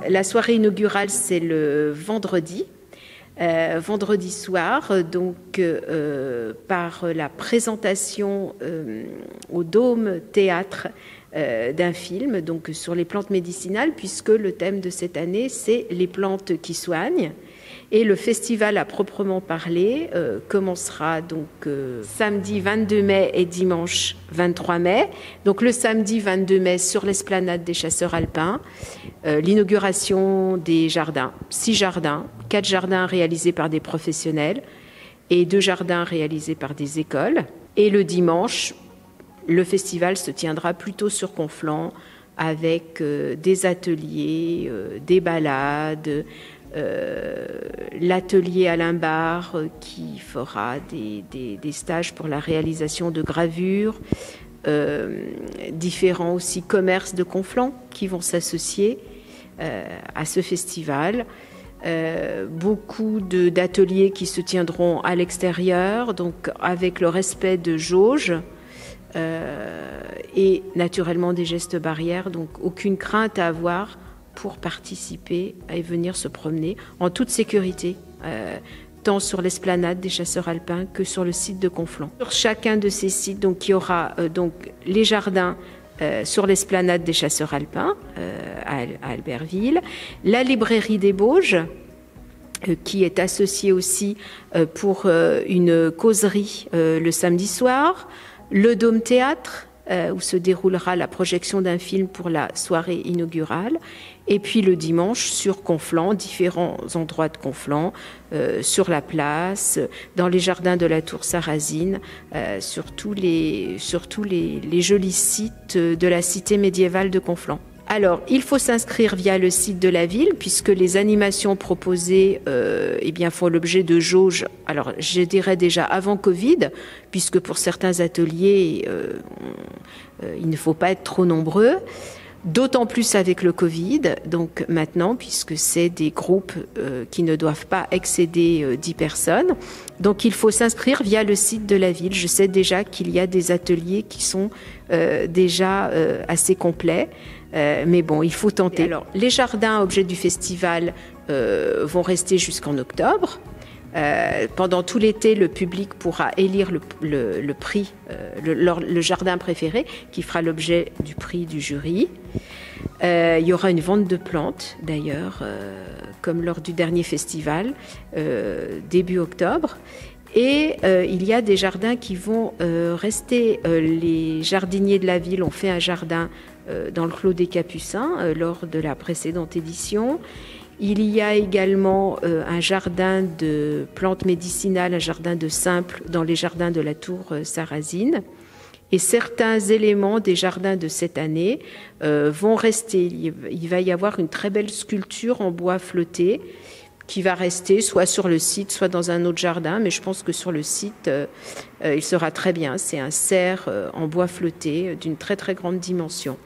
La soirée inaugurale, c'est le vendredi. Vendredi soir, donc par la présentation au Dôme Théâtre d'un film donc sur les plantes médicinales, puisque le thème de cette année, c'est les plantes qui soignent. Et le festival à proprement parler commencera donc samedi 22 mai et dimanche 23 mai. Donc le samedi 22 mai sur l'esplanade des Chasseurs Alpins, l'inauguration des jardins, 6 jardins, 4 jardins réalisés par des professionnels et 2 jardins réalisés par des écoles. Et le dimanche, le festival se tiendra plutôt sur Conflans avec des ateliers, des balades, l'atelier Alain Barre qui fera des stages pour la réalisation de gravures, différents aussi commerces de Conflans qui vont s'associer à ce festival. Beaucoup d'ateliers qui se tiendront à l'extérieur, donc avec le respect de jauges et naturellement des gestes barrières, donc aucune crainte à avoir pour participer et venir se promener en toute sécurité, tant sur l'esplanade des Chasseurs Alpins que sur le site de Conflans. Sur chacun de ces sites, donc, il y aura donc les jardins sur l'esplanade des Chasseurs Alpins à Albertville, la librairie des Bauges, qui est associée aussi pour une causerie le samedi soir, le Dôme Théâtre, où se déroulera la projection d'un film pour la soirée inaugurale, et puis le dimanche sur Conflans, différents endroits de Conflans, sur la place, dans les jardins de la Tour Sarrazine, sur tous les jolis sites de la cité médiévale de Conflans. Alors, il faut s'inscrire via le site de la ville, puisque les animations proposées font l'objet de jauges. Alors, je dirais déjà avant Covid, puisque pour certains ateliers, il ne faut pas être trop nombreux. D'autant plus avec le Covid, donc maintenant, puisque c'est des groupes qui ne doivent pas excéder 10 personnes. Donc, il faut s'inscrire via le site de la ville. Je sais déjà qu'il y a des ateliers qui sont déjà assez complets. Mais bon, il faut tenter. Alors, les jardins objets du festival vont rester jusqu'en octobre. Pendant tout l'été, le public pourra élire le prix, le jardin préféré, qui fera l'objet du prix du jury. Il y aura une vente de plantes, d'ailleurs, comme lors du dernier festival, début octobre. Et il y a des jardins qui vont rester. Les jardiniers de la ville ont fait un jardin dans le Clos des Capucins lors de la précédente édition. Il y a également un jardin de plantes médicinales, un jardin de simples dans les jardins de la Tour Sarrazine. Et certains éléments des jardins de cette année vont rester. Il va y avoir une très belle sculpture en bois flotté qui va rester soit sur le site, soit dans un autre jardin. Mais je pense que sur le site, il sera très bien. C'est un cerf en bois flotté d'une très très grande dimension.